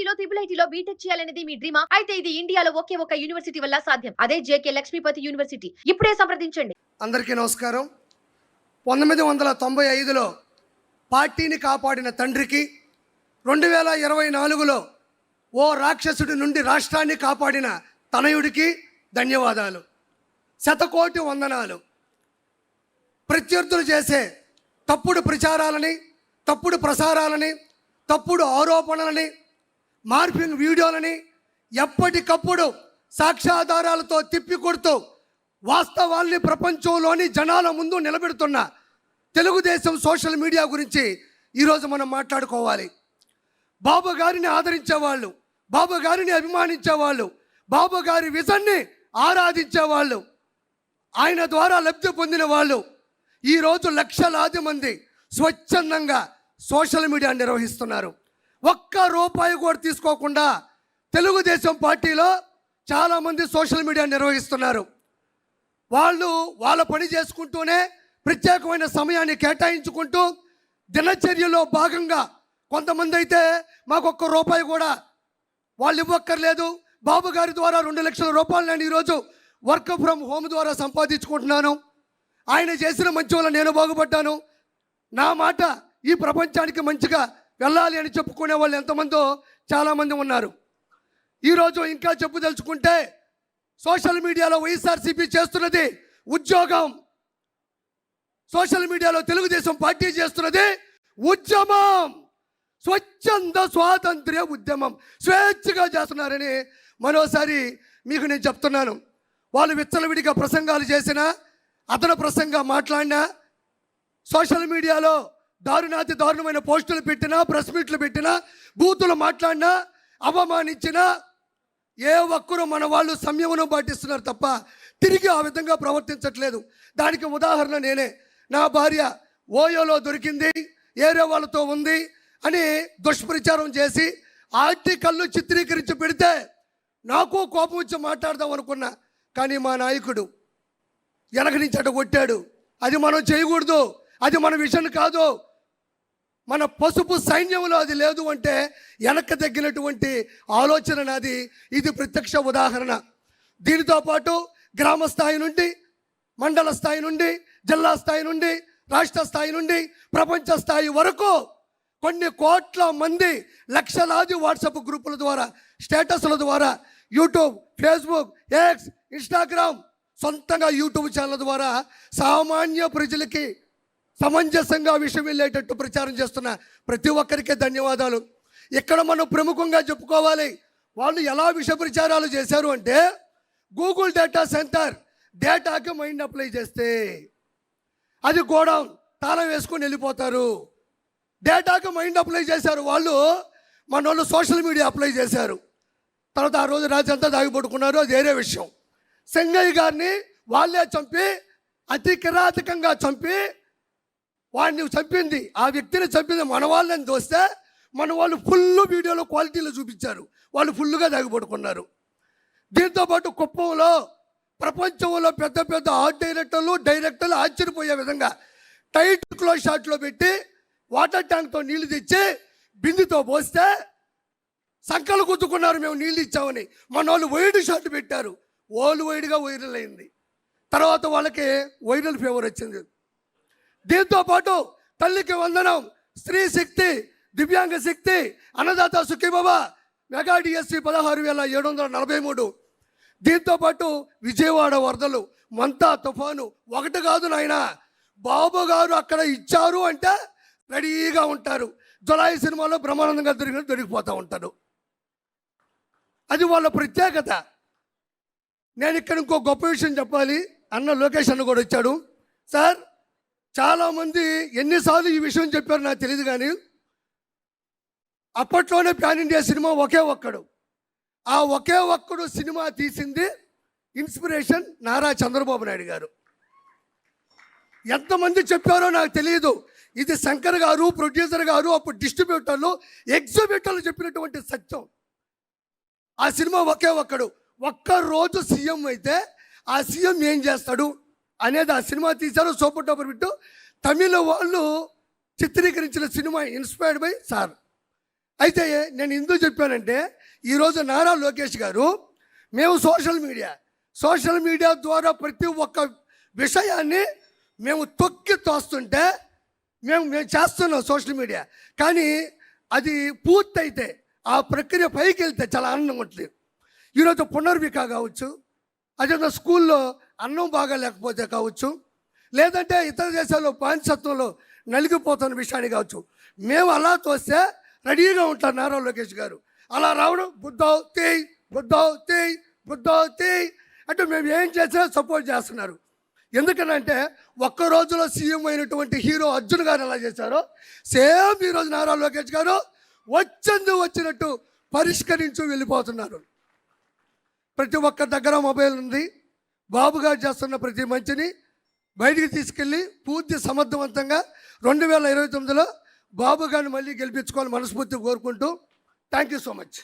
ఐఐటీలో IIITలో BTech చేయాలనేది మీ డ్రీమా? అయితే ఇది ఇండియాలో ఒకే ఒక యూనివర్సిటీ వల్ల సాధ్యం. అదే జేకే లక్ష్మీపతి యూనివర్సిటీ. ఇప్పుడే సంప్రదించండి. అందరికీ నమస్కారం. 1995లో పార్టీని కాపాడిన తండ్రికి, 2024లో ఓ రాక్షసుడి నుండి రాష్ట్రాన్ని కాపాడిన తనయుడికి ధన్యవాదాలు. శతకోటి వందనాలు. ప్రత్యర్థులు చేసే తప్పుడు ప్రచారాలని, తప్పుడు ప్రసారాలని, తప్పుడు ఆరోపణలని, మార్ఫింగ్ వీడియోలని ఎప్పటికప్పుడు సాక్ష్యాధారాలతో తిప్పికొడుతూ వాస్తవాల్ని ప్రపంచంలోని జనాల ముందు నిలబెడుతున్న తెలుగుదేశం సోషల్ మీడియా గురించి ఈరోజు మనం మాట్లాడుకోవాలి. బాబు గారిని ఆదరించేవాళ్ళు, బాబు గారిని అభిమానించేవాళ్ళు, బాబు గారి విజన్ని ఆరాధించేవాళ్ళు, ఆయన ద్వారా లబ్ధి పొందిన వాళ్ళు ఈరోజు లక్షలాది మంది స్వచ్ఛందంగా సోషల్ మీడియా నిర్వహిస్తున్నారు. ఒక్క రూపాయి కూడా తీసుకోకుండా తెలుగుదేశం పార్టీలో చాలామంది సోషల్ మీడియా నిర్వహిస్తున్నారు. వాళ్ళు వాళ్ళ పని చేసుకుంటూనే ప్రత్యేకమైన సమయాన్ని కేటాయించుకుంటూ దినచర్యలో భాగంగా కొంతమంది అయితే మాకు ఒక్క రూపాయి కూడా వాళ్ళు ఇవ్వక్కర్లేదు, బాబు గారి ద్వారా 2 లక్షల రూపాయలు నేను ఈరోజు వర్క్ ఫ్రమ్ హోమ్ ద్వారా సంపాదించుకుంటున్నాను, ఆయన చేసిన మంచి వల్ల నేను బాగుపడ్డాను, నా మాట ఈ ప్రపంచానికి మంచిగా వెళ్ళాలి అని చెప్పుకునే వాళ్ళు ఎంతమందో చాలామంది ఉన్నారు. ఈరోజు ఇంకా చెప్పుదలుచుకుంటే సోషల్ మీడియాలో వైఎస్ఆర్సీపీ చేస్తున్నది ఉద్యోగం, సోషల్ మీడియాలో తెలుగుదేశం పార్టీ చేస్తున్నది ఉద్యమం, స్వచ్ఛంద స్వాతంత్ర్య ఉద్యమం. స్వేచ్ఛగా చేస్తున్నారని మరోసారి మీకు నేను చెప్తున్నాను. వాళ్ళు విచ్చలవిడిగా ప్రసంగాలు చేసినా, అతను ప్రసంగా మాట్లాడినా, సోషల్ మీడియాలో దారుణాతి దారుణమైన పోస్టులు పెట్టినా, ప్రెస్ మీట్లు పెట్టినా, బూతులు మాట్లాడినా, అవమానించినా ఏ ఒక్కరూ మన వాళ్ళు సంయమనం పాటిస్తున్నారు తప్ప తిరిగి ఆ విధంగా ప్రవర్తించట్లేదు. దానికి ఉదాహరణ నేనే. నా భార్య ఓయోలో దొరికింది, ఏరే వాళ్ళతో ఉంది అని దుష్ప్రచారం చేసి ఆర్టికల్లు చిత్రీకరించి పెడితే నాకు కోపం వచ్చి మాట్లాడదాం అనుకున్నా. కానీ మా నాయకుడు వెనక నుంచి అటు కొట్టాడు. అది మనం చేయకూడదు, అది మన విషయం కాదు, మన పసుపు సైన్యంలో అది లేదు అంటే వెనక్కి తగ్గినటువంటి ఆలోచన నాది. ఇది ప్రత్యక్ష ఉదాహరణ. దీనితో పాటు గ్రామ స్థాయి నుండి, మండల స్థాయి నుండి, జిల్లా స్థాయి నుండి, రాష్ట్ర స్థాయి నుండి, ప్రపంచ స్థాయి వరకు కొన్ని కోట్ల మంది లక్షలాది వాట్సాప్ గ్రూపుల ద్వారా, స్టేటస్ల ద్వారా, యూట్యూబ్, ఫేస్బుక్, ఎక్స్, ఇన్స్టాగ్రామ్, సొంతంగా యూట్యూబ్ ఛానల్ ద్వారా సామాన్య ప్రజలకి సమంజసంగా విషయం వెళ్ళేటట్టు ప్రచారం చేస్తున్న ప్రతి ఒక్కరికి ధన్యవాదాలు. ఇక్కడ మనం ప్రముఖంగా చెప్పుకోవాలి. వాళ్ళు ఎలా విష ప్రచారాలు చేశారు అంటే, గూగుల్ డేటా సెంటర్ డేటాకి మైండ్ అప్లై చేస్తే అది గోడౌన్ తాళం వేసుకొని వెళ్ళిపోతారు. డేటాకి మైండ్ అప్లై చేశారు వాళ్ళు, మన వాళ్ళు సోషల్ మీడియా అప్లై చేశారు. తర్వాత ఆ రోజు రాత్రి అంతా దాగిపడుకున్నారు, అది వేరే విషయం. సింగయ్య గారిని వాళ్ళే చంపి, అతి కిరాతకంగా చంపి, వాడిని చంపింది, ఆ వ్యక్తిని చంపింది మన వాళ్ళని దోస్తే మన వాళ్ళు ఫుల్ వీడియోలో క్వాలిటీలో చూపించారు, వాళ్ళు ఫుల్గా దాగిపడుకున్నారు. దీంతోపాటు కుప్పంలో ప్రపంచంలో పెద్ద పెద్ద ఆర్ట్ డైరెక్టర్లు ఆశ్చర్యపోయే విధంగా టైట్ క్లోజ్ షాట్లో పెట్టి వాటర్ ట్యాంక్తో నీళ్లు తెచ్చి బిందుతో పోస్తే సంకలు గుద్దుకున్నారు, మేము నీళ్ళు ఇచ్చామని. మన వాళ్ళు వైడ్ షాట్ పెట్టారు, ఓల్డ్ వైడ్గా వైరల్ అయింది. తర్వాత వాళ్ళకి వైరల్ ఫీవర్ వచ్చింది. దీంతోపాటు తల్లికి వందనం, స్త్రీ శక్తి, దివ్యాంగ శక్తి, అన్నదాత సుఖీబాబా, మెగా డిఎస్సి 16,743. దీంతోపాటు విజయవాడ వరదలు, మంతా తుఫాను, ఒకటి కాదు నాయన, బాబు గారు అక్కడ ఇచ్చారు అంటే రెడీగా ఉంటారు. జులాయి సినిమాలో బ్రహ్మానందంగా దొరికిపోతూ ఉంటారు. అది వాళ్ళ ప్రత్యేకత. నేను ఇక్కడ ఇంకో గొప్ప విషయం చెప్పాలి. అన్న లోకేష్ అన్న కూడా వచ్చాడు. సార్, చాలామంది ఎన్నిసార్లు ఈ విషయం చెప్పారు నాకు తెలియదు, కానీ అప్పట్లోనే ప్యాన్ ఇండియా సినిమా ఒకే ఒక్కడు. ఆ ఒకే ఒక్కడు సినిమా తీసింది ఇన్స్పిరేషన్ నారా చంద్రబాబు నాయుడు గారు. ఎంతమంది చెప్పారో నాకు తెలియదు. ఇది శంకర్ గారు, ప్రొడ్యూసర్ గారు, అప్పుడు డిస్ట్రిబ్యూటర్లు, ఎగ్జిబ్యూటర్లు చెప్పినటువంటి సత్యం. ఆ సినిమా ఒకే ఒక్కడు. ఒక్కరోజు సీఎం అయితే ఆ సీఎం ఏం చేస్తాడు అనేది ఆ సినిమా తీశారు. Super duper bit. తమిళ వాళ్ళు చిత్రీకరించిన సినిమా ఇన్స్పైర్డ్ బై సార్. అయితే నేను ఎందుకు చెప్పానంటే ఈరోజు నారా లోకేష్ గారు మేము సోషల్ మీడియా ద్వారా ప్రతి ఒక్క విషయాన్ని మేము తొక్కి తోస్తుంటే మేము చేస్తున్నాం సోషల్ మీడియా. కానీ అది పూర్తయితే ఆ ప్రక్రియ పైకి వెళ్తే చాలా ఆనందంగా ఉంటుంది. ఈరోజు పునర్విక కావచ్చు, అదే స్కూల్లో అన్నం బాగా లేకపోతే కావచ్చు, లేదంటే ఇతర దేశాల్లో బానిసత్వంలో నలిగిపోతున్న విషయాన్ని కావచ్చు, మేము అలా తోస్తే రెడీగా ఉంటారు నారా లోకేష్ గారు. అలా రావడం బుద్ధావ్ తేయ్ అంటే మేము ఏం చేసినా సపోర్ట్ చేస్తున్నారు. ఎందుకనంటే ఒక్క రోజులో సీఎం అయినటువంటి హీరో అర్జున్ గారు ఎలా చేశారో సేమ్ ఈరోజు నారా లోకేష్ గారు వచ్చినట్టు పరిష్కరించు వెళ్ళిపోతున్నారు. ప్రతి ఒక్కరి దగ్గర మొబైల్ ఉంది. బాబు గారు చేస్తున్న ప్రతి మంచిని బయటికి తీసుకెళ్ళి పూర్తి సమర్థవంతంగా 2029లో బాబు గారిని మళ్ళీ గెలిపించుకోవాలని మనస్ఫూర్తిగా కోరుకుంటూ థ్యాంక్ యూ సో మచ్.